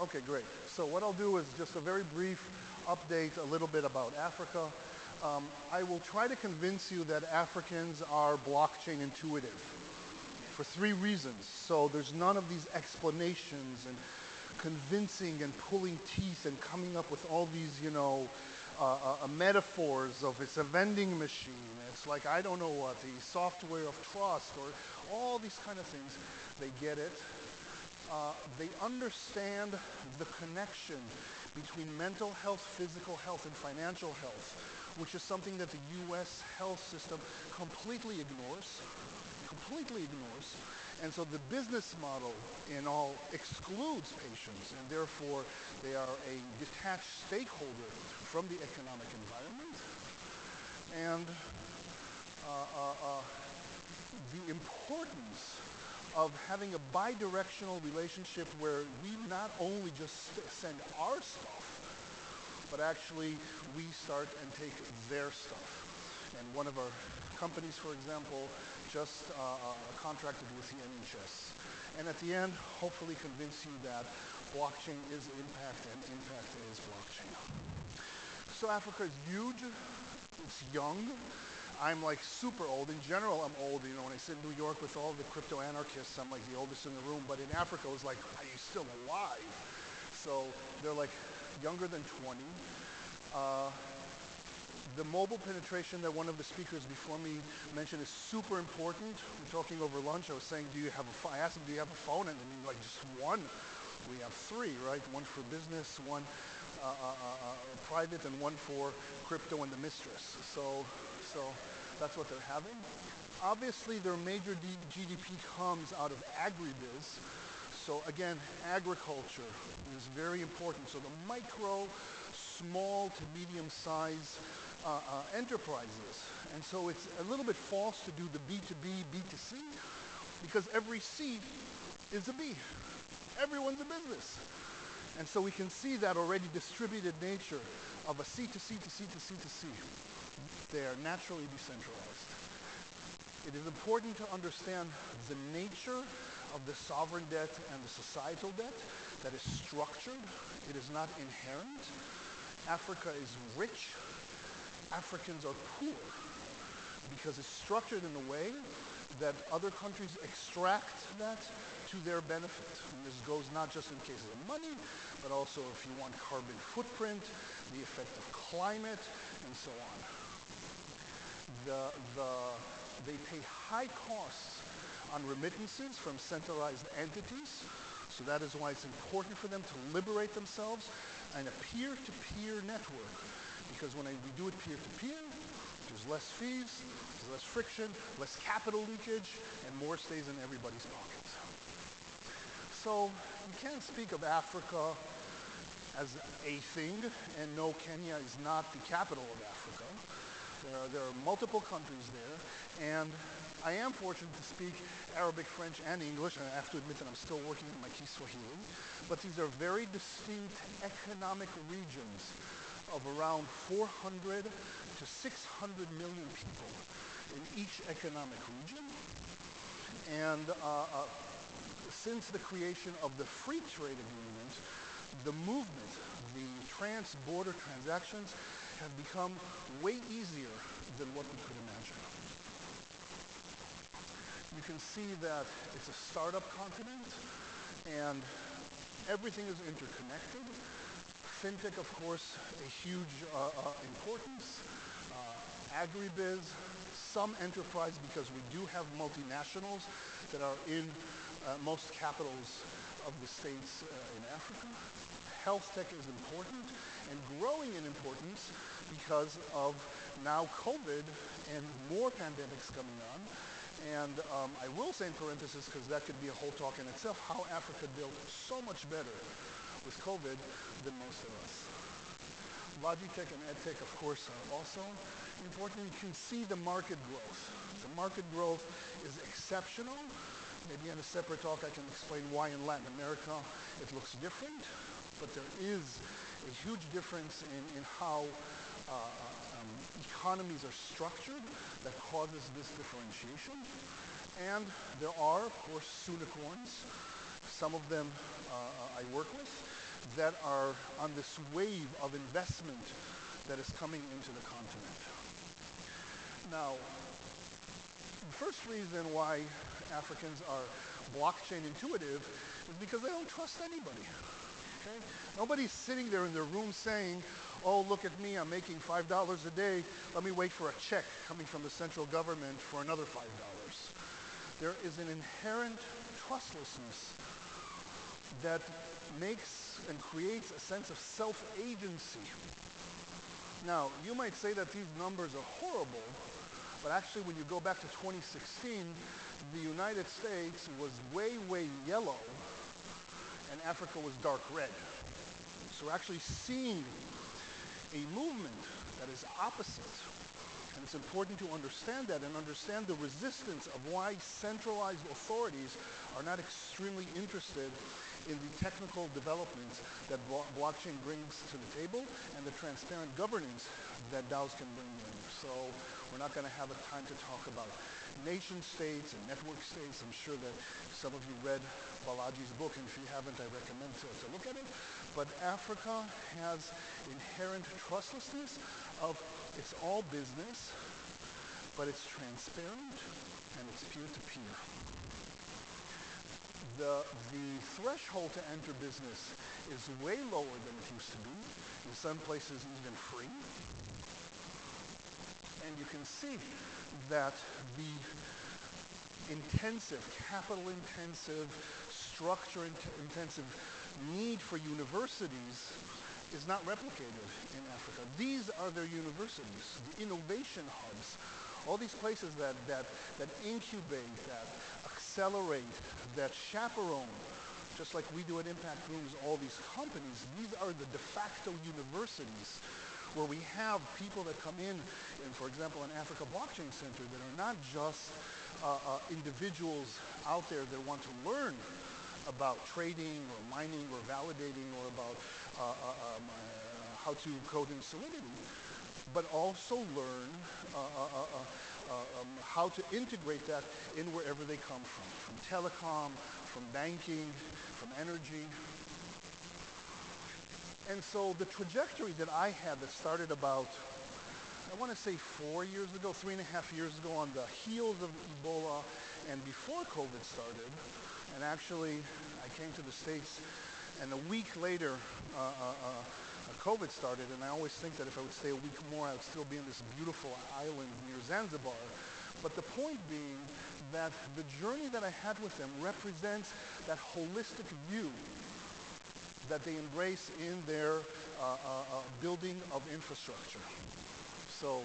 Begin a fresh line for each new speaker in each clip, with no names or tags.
Okay, great. So what I'll do is just a very brief update a little bit about Africa. I will try to convince you that Africans are blockchain intuitive for three reasons. So there's none of these explanations and convincing and pulling teeth and coming up with all these, metaphors of it's a vending machine. It's like, I don't know what, the software of trust or all these kind of things. They get it. They understand the connection between mental health, physical health, and financial health, which is something that the US health system completely ignores, And so the business model in all excludes patients, and therefore they are a detached stakeholder from the economic environment. And the importance of having a bi-directional relationship where we not only just send our stuff, but actually we start and take their stuff. And one of our companies, for example, just contracted with the NHS. And at the end, hopefully convince you that blockchain is impact and impact is blockchain. So Africa is huge, it's young. I'm like super old. In general, I'm old. When I sit in New York with all the crypto anarchists, I'm like the oldest in the room. But in Africa, it was like, are you still alive? So they're like younger than 20. The mobile penetration that one of the speakers before me mentioned is super important. We're talking over lunch. I was saying, I asked him, do you have a phone? And then like, just one. We have three, right? One for business, one private, and one for crypto and the mistress. So that's what they're having. Obviously, their major GDP comes out of agribiz. So again, agriculture is very important. So the micro, small to medium-sized enterprises. And so it's a little bit false to do the B2B, B2C, because every C is a B. Everyone's a business. And so we can see that already distributed nature of a C to C to C to C to C. They are naturally decentralized. It is important to understand the nature of the sovereign debt and the societal debt that is structured. It is not inherent. Africa is rich. Africans are poor because it's structured in a way that other countries extract that to their benefit. And this goes not just in cases of money, but also if you want carbon footprint, the effect of climate, and so on. They pay high costs on remittances from centralized entities, so that is why it's important for them to liberate themselves in a peer-to-peer network, because when we do it peer-to-peer, there's less fees, there's less friction, less capital leakage, and more stays in everybody's pockets. So you can't speak of Africa as a thing, and no, Kenya is not the capital of Africa. There are multiple countries there, and I am fortunate to speak Arabic, French, and English, and I have to admit that I'm still working on my Kiswahili, but these are very distinct economic regions of around 400 to 600 million people in each economic region. And since the creation of the free trade agreement, the movement, the trans-border transactions have become way easier than what we could imagine. You can see that it's a startup continent and everything is interconnected. Fintech, of course, a huge importance. Agribiz, some enterprise because we do have multinationals that are in most capitals of the states in Africa. Health tech is important and growing in importance because of now COVID and more pandemics coming on. And I will say in parentheses, because that could be a whole talk in itself, how Africa dealt so much better with COVID than most of us. Logitech and EdTech, of course, are also important. You can see the market growth. The market growth is exceptional. Maybe in a separate talk I can explain why in Latin America it looks different, but there is a huge difference in how economies are structured that causes this differentiation. And there are, of course, unicorns. Some of them I work with. that are on this wave of investment that is coming into the continent. Now, the first reason why Africans are blockchain intuitive is because they don't trust anybody. Okay? Nobody's sitting there in their room saying, oh, look at me, I'm making $5 a day. Let me wait for a check coming from the central government for another $5. There is an inherent trustlessness that makes and creates a sense of self-agency. Now, you might say that these numbers are horrible, but actually when you go back to 2016, the United States was way, way yellow, and Africa was dark red. So we're actually seeing a movement that is opposite. And it's important to understand that and understand the resistance of why centralized authorities are not extremely interested in the technical developments that blockchain brings to the table and the transparent governance that DAOs can bring in. So we're not going to have a time to talk about nation states and network states. I'm sure that some of you read Balaji's book, and if you haven't, I recommend to look at it. But Africa has inherent trustlessness of it's all business, but it's transparent and it's peer-to-peer. The threshold to enter business is way lower than it used to be. In some places even free. And you can see that the intensive, capital-intensive, structure-intensive need for universities is not replicated in Africa. These are their universities, the innovation hubs, all these places that incubate, that accelerate, that chaperone, just like we do at Impact Rooms, all these companies. These are the de facto universities where we have people that come in, and for example, an Africa Blockchain Center, that are not just individuals out there that want to learn about trading or mining or validating or about how to code in Solidity, but also learn how to integrate that in wherever they come from telecom, from banking, from energy. And so the trajectory that I had that started about, I want to say 4 years ago, 3.5 years ago, on the heels of Ebola and before COVID started, and actually I came to the States, and a week later COVID started, and I always think that if I would stay a week more, I would still be in this beautiful island near Zanzibar. But the point being that the journey that I had with them represents that holistic view that they embrace in their building of infrastructure. So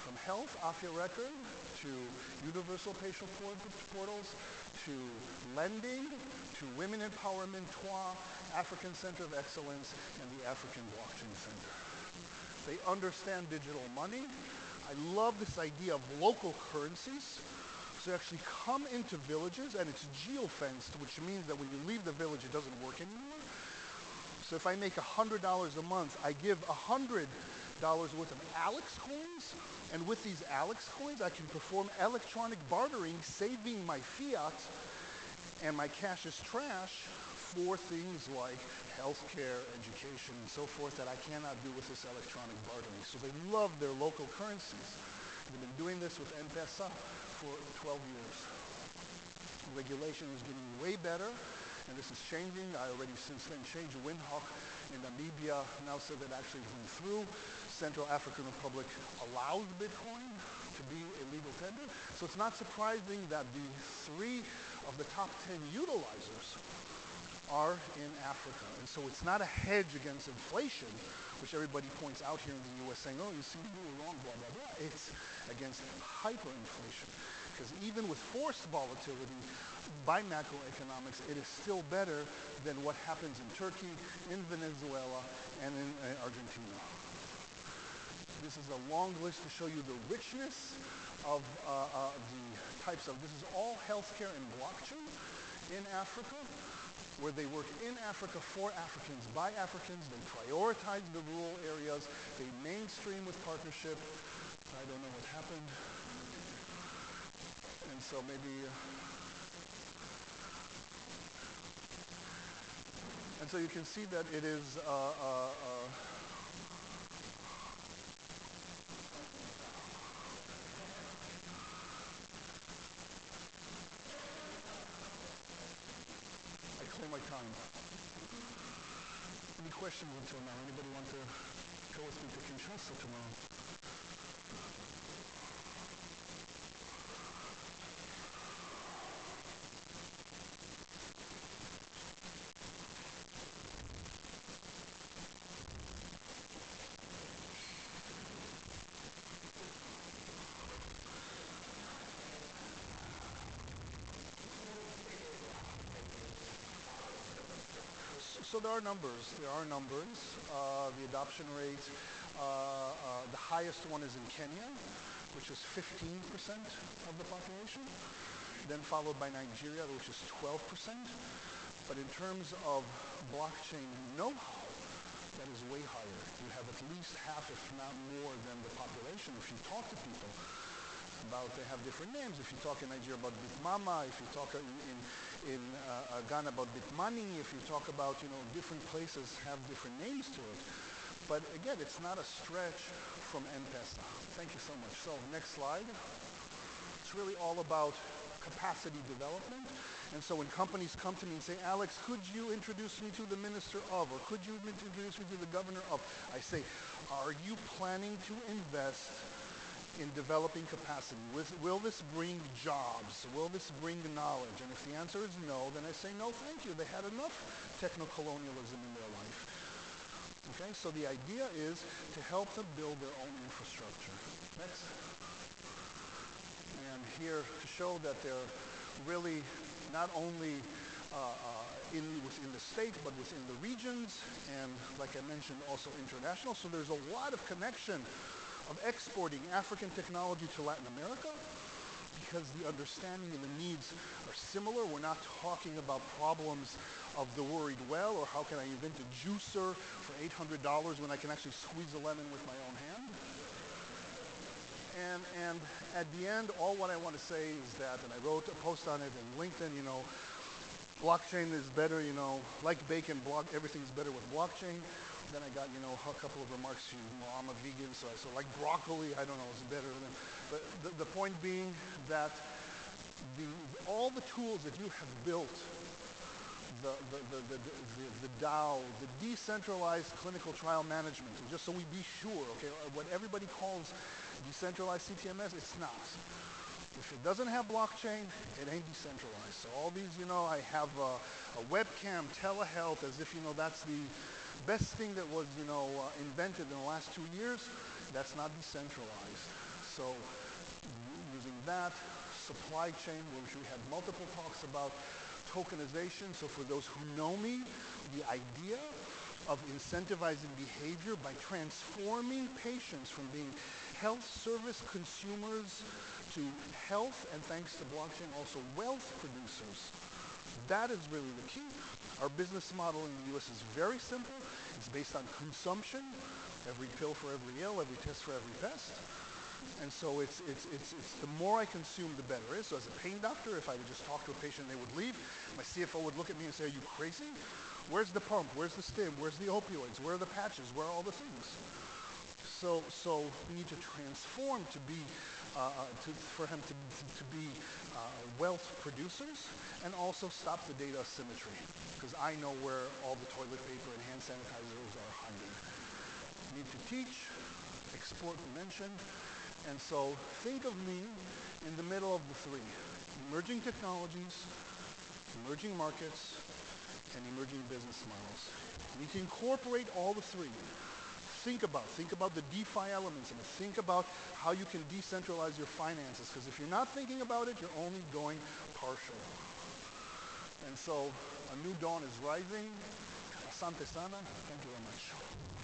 from health, off your record, to universal patient portals, to lending, to women empowerment, TWA, African Center of Excellence, and the African Blockchain Center. They understand digital money. I love this idea of local currencies. So you actually come into villages, and it's geo-fenced, which means that when you leave the village, it doesn't work anymore. So if I make $100 a month, I give $100 worth of Alex coins, and with these Alex coins, I can perform electronic bartering, saving my fiat and my cash is trash for things like healthcare, education, and so forth that I cannot do with this electronic bartering. So they love their local currencies. They've been doing this with M-Pesa for 12 years. Regulation is getting way better, and this is changing. I already since then changed. Windhoek in Namibia now said that actually went through. Central African Republic allows Bitcoin to be a legal tender. So it's not surprising that the 3 of the top 10 utilizers are in Africa. And so it's not a hedge against inflation, which everybody points out here in the US saying, oh, you see, you were wrong, blah, blah, blah. It's against hyperinflation. Because even with forced volatility, by macroeconomics, it is still better than what happens in Turkey, in Venezuela, and in Argentina. This is a long list to show you the richness of the types of, this is all healthcare and blockchain in Africa, where they work in Africa for Africans, by Africans. They prioritize the rural areas. They mainstream with partnership. I don't know what happened. And so maybe, And so you can see that it is I claim my time. Any questions until now? Anybody want to go with me to Kinshasa tomorrow? So there are numbers. The adoption rate, the highest one is in Kenya, which is 15% of the population, then followed by Nigeria, which is 12%. But in terms of blockchain know-how, that is way higher. You have at least half, if not more, than the population. If you talk to people about, they have different names. If you talk in Nigeria about Bitmama, if you talk in Ghana about Bitmani, if you talk about, different places have different names to it. But again, it's not a stretch from M-Pesa. Thank you so much. So next slide. It's really all about capacity development. And so when companies come to me and say, Alex, could you introduce me to the minister of, or could you introduce me to the governor of, I say, are you planning to invest in developing capacity? Will this bring jobs? Will this bring knowledge? And if the answer is no, then I say, no, thank you. They had enough techno-colonialism in their life. Okay, so the idea is to help them build their own infrastructure. Next. And here to show that they're really not only within the state, but within the regions, and like I mentioned, also international. So there's a lot of connection of exporting African technology to Latin America because the understanding and the needs are similar. We're not talking about problems of the worried well, or how can I invent a juicer for $800 when I can actually squeeze a lemon with my own hand. And at the end, all what I want to say is that, and I wrote a post on it in LinkedIn, blockchain is better, like bacon, everything's better with blockchain. Then I got, a couple of remarks, I'm a vegan, so like broccoli, I don't know, it's better than, but the point being that all the tools that you have built, the DAO, the decentralized clinical trial management, and just so we be sure, okay, what everybody calls decentralized CTMS, it's not. If it doesn't have blockchain, it ain't decentralized. So all these, I have a webcam, telehealth, as if, that's the best thing that was, invented in the last 2 years. That's not decentralized. So using that, supply chain, which we had multiple talks about, tokenization. So for those who know me, the idea of incentivizing behavior by transforming patients from being health service consumers to health, and thanks to blockchain, also wealth producers. That is really the key. Our business model in the US is very simple. It's based on consumption, every pill for every ill, every test for every pest. And so it's the more I consume, the better it is. So as a pain doctor, if I would just talk to a patient, they would leave. My CFO would look at me and say, are you crazy? Where's the pump? Where's the stim? Where's the opioids? Where are the patches? Where are all the things? So we need to transform to be, for him to be wealth producers, and also stop the data asymmetry, because I know where all the toilet paper and hand sanitizers are hiding. We need to teach, export, mention, and so think of me in the middle of the three: emerging technologies, emerging markets, and emerging business models. We need to incorporate all the three. Think about the DeFi elements, and think about how you can decentralize your finances, because if you're not thinking about it, you're only going partial. And so a new dawn is rising. Asante sana. Thank you very much.